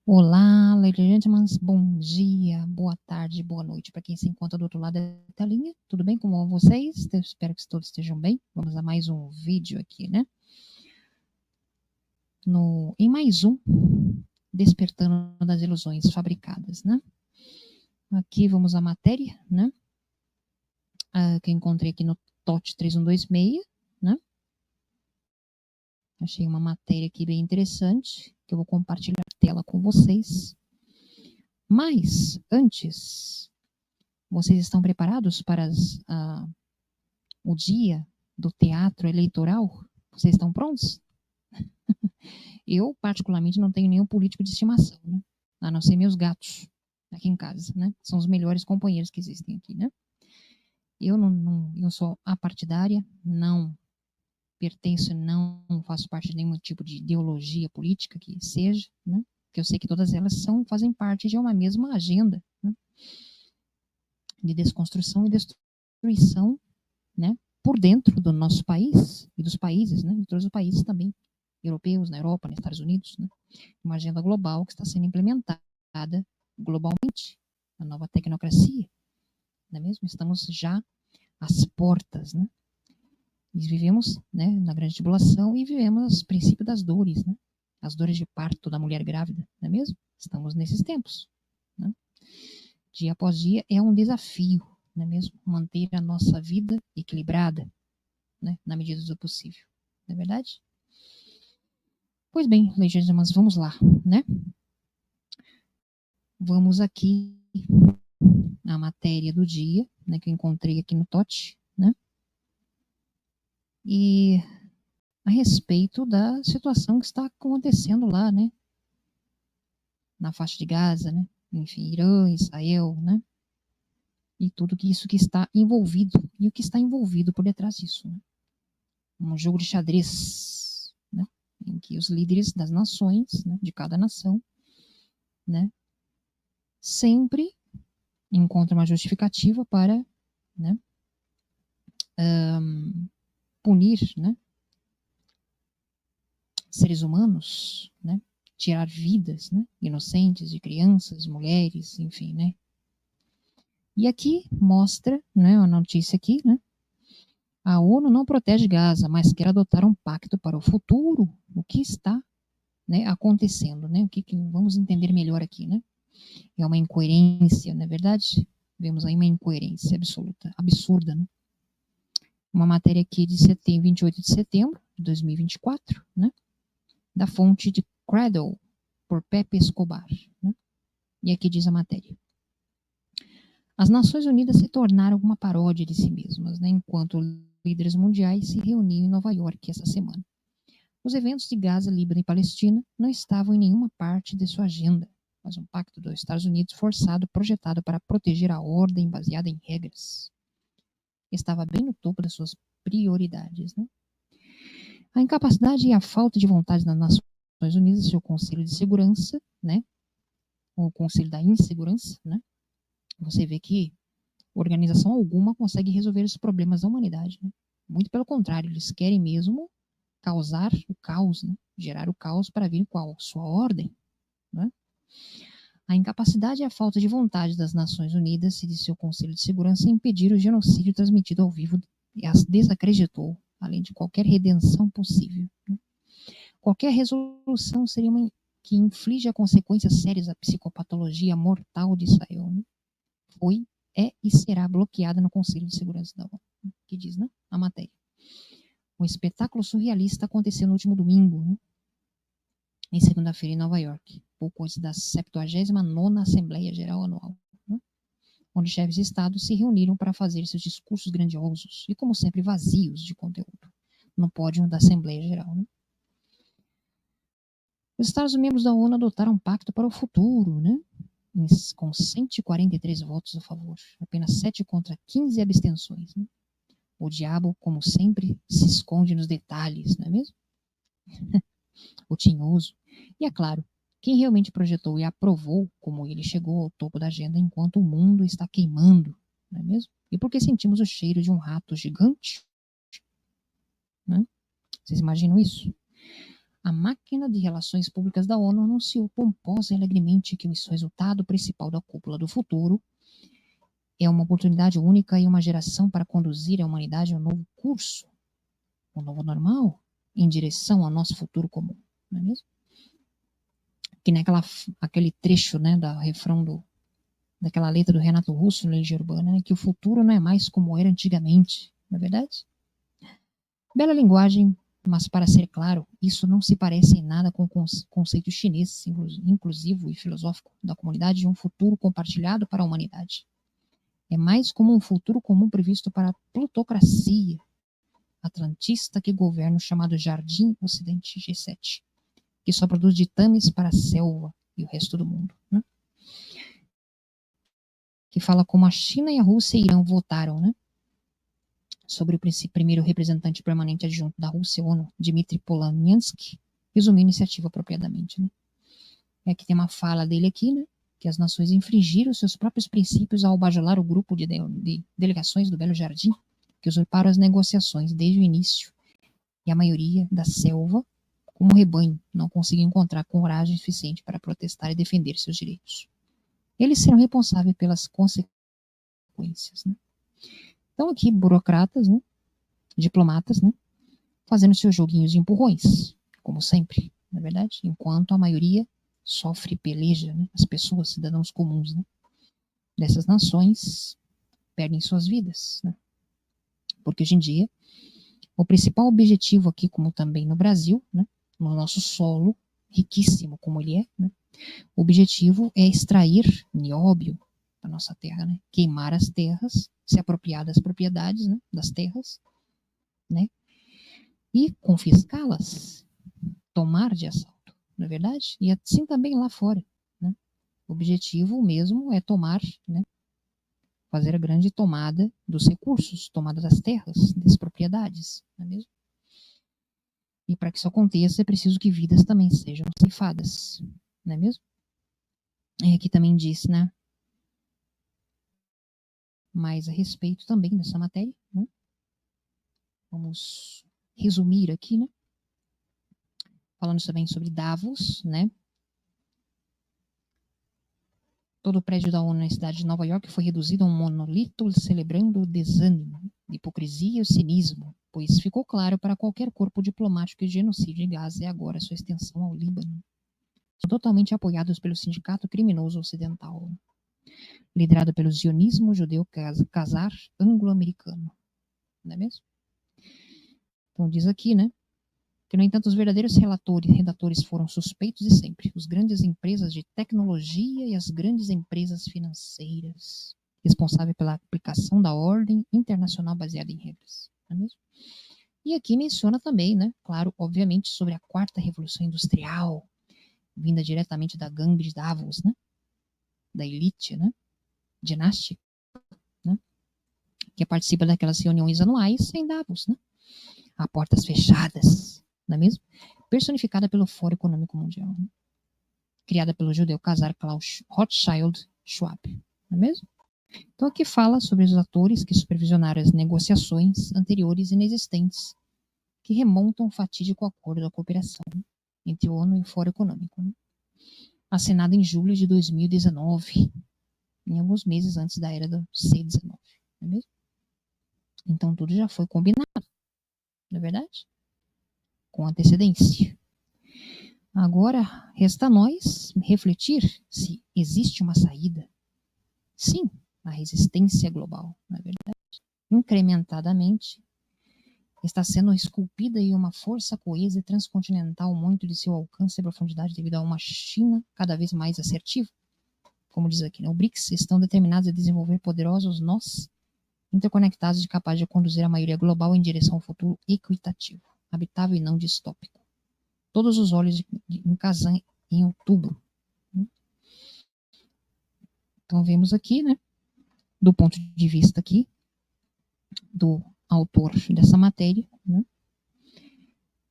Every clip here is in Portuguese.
Olá, ladies and gentlemen, bom dia, boa tarde, boa noite para quem se encontra do outro lado da telinha. Tudo bem com vocês? Eu espero que todos estejam bem. Vamos a mais um vídeo aqui, né? Em mais um, Despertando das Ilusões Fabricadas, né? Aqui vamos à matéria, né? Que eu encontrei aqui no TOT 3126, né? Achei uma matéria aqui bem interessante, que eu vou compartilhar a tela com vocês. Mas, antes, vocês estão preparados para o dia do teatro eleitoral? Vocês estão prontos? Eu, particularmente, não tenho nenhum político de estimação, né? A não ser meus gatos aqui em casa, né? São os melhores companheiros que existem aqui, né? Eu sou apartidária, não pertenço, não faço parte de nenhum tipo de ideologia política que seja, né? Porque eu sei que todas elas fazem parte de uma mesma agenda, né? De desconstrução e destruição, né? Por dentro do nosso país e dos países, né? De todos os países também, europeus, na Europa, nos Estados Unidos, né? Uma agenda global que está sendo implementada globalmente, a nova tecnocracia, não é mesmo? Estamos já às portas, né? E vivemos, né, na grande tribulação e vivemos o princípio das dores, né? As dores de parto da mulher grávida, não é mesmo? Estamos nesses tempos, né? Dia após dia é um desafio, não é mesmo? Manter a nossa vida equilibrada, né, na medida do possível, não é verdade? Pois bem, legiões irmãs, vamos lá, né? Vamos aqui à matéria do dia, né, que eu encontrei aqui no TOT, né? E a respeito da situação que está acontecendo lá, né? Na faixa de Gaza, né? Enfim, Irã, Israel, né? E tudo isso que está envolvido, e o que está envolvido por detrás disso, né? Um jogo de xadrez, né? Em que os líderes das nações, né, de cada nação, né, sempre encontram uma justificativa para, né, punir, né, seres humanos, né, tirar vidas, né, inocentes de crianças, mulheres, enfim, né. E aqui mostra, né, a notícia aqui, né, a ONU não protege Gaza, mas quer adotar um pacto para o futuro. O que está, né, acontecendo, né? O que vamos entender melhor aqui, né? É uma incoerência, não é verdade? Vemos aí uma incoerência absoluta, absurda, né? Uma matéria aqui de 28 de setembro de 2024, né? Da fonte de Cradle, por Pepe Escobar, né? E aqui diz a matéria. As Nações Unidas se tornaram uma paródia de si mesmas, né? Enquanto líderes mundiais se reuniam em Nova York essa semana. Os eventos de Gaza, Líbano e Palestina não estavam em nenhuma parte de sua agenda, mas um pacto dos Estados Unidos forçado, projetado para proteger a ordem baseada em regras. Estava bem no topo das suas prioridades, né? A incapacidade e a falta de vontade das Nações Unidas, seu Conselho de Segurança, né? O Conselho da Insegurança, né? Você vê que organização alguma consegue resolver os problemas da humanidade, né? Muito pelo contrário, eles querem mesmo causar o caos, né? Gerar o caos para vir com a sua ordem, né? A incapacidade e a falta de vontade das Nações Unidas e de seu Conselho de Segurança impedir o genocídio transmitido ao vivo e as desacreditou, além de qualquer redenção possível, né? Qualquer resolução seria uma que inflige consequências sérias à psicopatologia mortal de Israel, né? Foi, é e será bloqueada no Conselho de Segurança da ONU, que diz, né, a matéria. Um espetáculo surrealista aconteceu no último domingo, né, em segunda-feira em Nova York, pouco antes da 79ª Assembleia Geral Anual, né, onde chefes de Estado se reuniram para fazer seus discursos grandiosos e, como sempre, vazios de conteúdo, no pódio da Assembleia Geral, né. Os Estados-membros da ONU adotaram um pacto para o futuro, né, com 143 votos a favor, apenas 7 contra 15 abstenções, né. O diabo, como sempre, se esconde nos detalhes, não é mesmo? O tinhoso. E é claro, quem realmente projetou e aprovou como ele chegou ao topo da agenda enquanto o mundo está queimando, não é mesmo? E porque sentimos o cheiro de um rato gigante, né? Vocês imaginam isso? a máquina de relações públicas da ONU anunciou pomposa e alegremente que o resultado principal da cúpula do futuro é uma oportunidade única e uma geração para conduzir a humanidade a um novo curso, um novo normal, em direção ao nosso futuro comum, não é mesmo? Que nem aquele trecho, né, da refrão daquela letra do Renato Russo na Legião Urbana, né, que o futuro não é mais como era antigamente, não é verdade? Bela linguagem, mas para ser claro, isso não se parece em nada com o conceito chinês, inclusivo e filosófico, da comunidade de um futuro compartilhado para a humanidade. É mais como um futuro comum previsto para a plutocracia atlantista que governa o chamado Jardim Ocidente G7, que só produz ditames para a selva e o resto do mundo, né? Que fala como a China e a Rússia e Irã votaram, né, sobre o primeiro representante permanente adjunto da Rússia, ONU, Dmitry Polonyansky, resumiu a iniciativa apropriadamente, né? E aqui tem uma fala dele aqui, né, que as nações infringiram seus próprios princípios ao bajular o grupo de delegações do Belo Jardim, que usurparam as negociações desde o início, e a maioria da selva, como rebanho, não conseguiu encontrar coragem suficiente para protestar e defender seus direitos. Eles serão responsáveis pelas consequências, né? Então aqui, burocratas, né, diplomatas, né, fazendo seus joguinhos de empurrões, como sempre, na verdade, enquanto a maioria sofre e peleja, né, as pessoas, cidadãos comuns, né, dessas nações perdem suas vidas, né? Porque hoje em dia, o principal objetivo aqui, como também no Brasil, né, no nosso solo, riquíssimo como ele é, né, o objetivo é extrair nióbio da nossa terra, né, queimar as terras, se apropriar das propriedades, né, das terras, né, e confiscá-las, tomar de assalto, não é verdade? E assim também lá fora, né? O objetivo mesmo é tomar, né, fazer a grande tomada dos recursos, tomada das terras, das propriedades, não é mesmo? E para que isso aconteça é preciso que vidas também sejam ceifadas, não é mesmo? E aqui também diz, né, mais a respeito também dessa matéria, né? Vamos resumir aqui, né? Falando também sobre Davos, né? Todo o prédio da ONU na cidade de Nova York foi reduzido a um monolito celebrando o desânimo, hipocrisia e o cinismo, pois ficou claro para qualquer corpo diplomático que o genocídio de Gaza é agora sua extensão ao Líbano. São totalmente apoiados pelo Sindicato Criminoso Ocidental, liderado pelo zionismo judeu casar anglo-americano. Não é mesmo? Então diz aqui, né, que, no entanto, os verdadeiros redatores foram suspeitos de sempre, as grandes empresas de tecnologia e as grandes empresas financeiras, responsáveis pela aplicação da ordem internacional baseada em regras. Não é mesmo? E aqui menciona também, né, claro, obviamente, sobre a quarta revolução industrial, vinda diretamente da gangue de Davos, né, da elite, né, dinástica, né, que participa daquelas reuniões anuais em Davos, né, a portas fechadas, não é mesmo? Personificada pelo Fórum Econômico Mundial, né? Criada pelo judeu casar Klaus Rothschild Schwab, não é mesmo? Então aqui fala sobre os atores que supervisionaram as negociações anteriores inexistentes que remontam ao fatídico acordo da cooperação, né, entre o ONU e o Fórum Econômico, né, assinado em julho de 2019, em alguns meses antes da era do C-19, não é mesmo? Então tudo já foi combinado, não é verdade? Com antecedência. Agora, resta a nós refletir se existe uma saída. Sim, a resistência global, na verdade, incrementadamente, está sendo esculpida em uma força coesa e transcontinental muito de seu alcance e profundidade devido a uma China cada vez mais assertiva. Como diz aqui, né? O BRICS estão determinados a desenvolver poderosos nós interconectados e capazes de conduzir a maioria global em direção ao futuro equitativo, habitável e não distópico. Todos os olhos em Kazan em outubro. Então vemos aqui, né, do ponto de vista aqui do autor dessa matéria, né,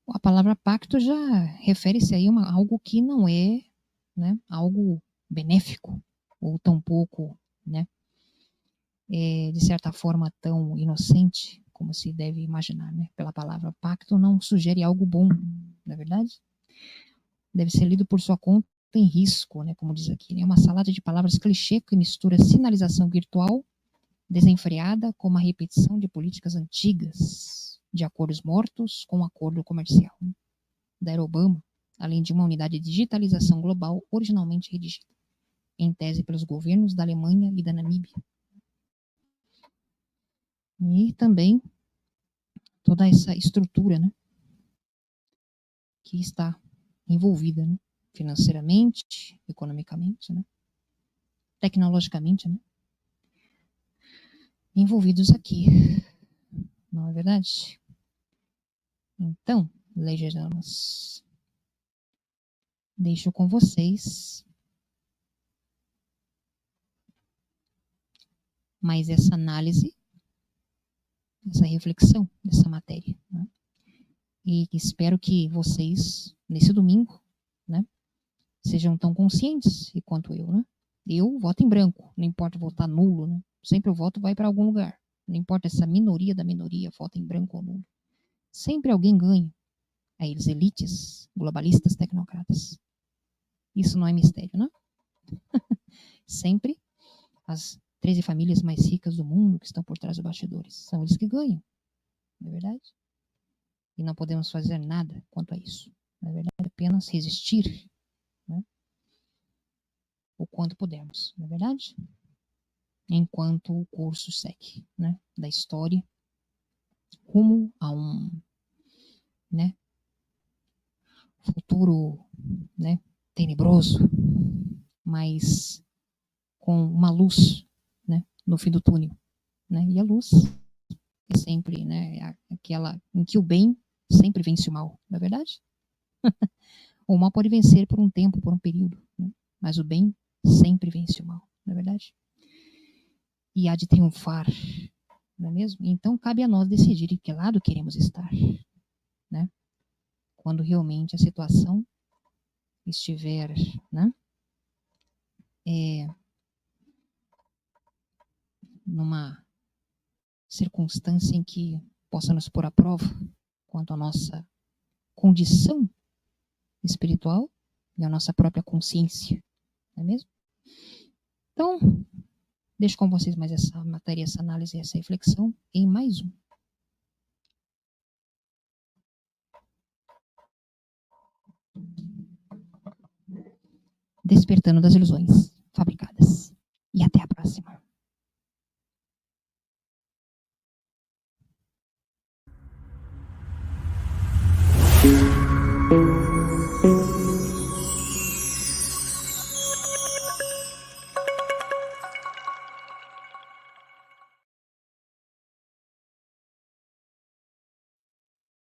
a palavra pacto já refere-se aí a algo que não é, né, algo benéfico ou tampouco, né, de certa forma tão inocente como se deve imaginar, né? Pela palavra pacto não sugere algo bom, não é verdade? Deve ser lido por sua conta em risco, né, como diz aqui. É uma salada de palavras clichê que mistura sinalização virtual desenfreada com uma repetição de políticas antigas, de acordos mortos com acordo comercial, né, da era Obama, além de uma unidade de digitalização global originalmente redigida, em tese pelos governos da Alemanha e da Namíbia. E também toda essa estrutura, né, que está envolvida, né, financeiramente, economicamente, né, tecnologicamente, né, envolvidos aqui, não é verdade? Então, legislamas, deixo com vocês mais essa análise, essa reflexão dessa matéria, né? E espero que vocês, nesse domingo, né, sejam tão conscientes quanto eu, né? Eu voto em branco, não importa votar nulo, né? Sempre o voto vai para algum lugar. Não importa essa minoria da minoria vota em branco ou nulo. Sempre alguém ganha. Aí eles elites, globalistas, tecnocratas. Isso não é mistério, né? Sempre as 13 famílias mais ricas do mundo que estão por trás dos bastidores. São eles que ganham, não é verdade? E não podemos fazer nada quanto a isso. Na verdade, apenas resistir, né, o quanto pudermos, não é verdade? Enquanto o curso segue, né, da história rumo a um, né, futuro, né, tenebroso, mas com uma luz, né, no fim do túnel, né? E a luz é sempre, né, aquela em que o bem sempre vence o mal, não é verdade? O mal pode vencer por um tempo, por um período, né? Mas o bem sempre vence o mal, não é verdade? E há de triunfar, não é mesmo? Então cabe a nós decidir em que lado queremos estar, né? Quando realmente a situação estiver, né, numa circunstância em que possa nos pôr à prova quanto à nossa condição espiritual e a nossa própria consciência, não é mesmo? Então, deixo com vocês mais essa matéria, essa análise, essa reflexão em mais um. Despertando das ilusões fabricadas. E até a próxima.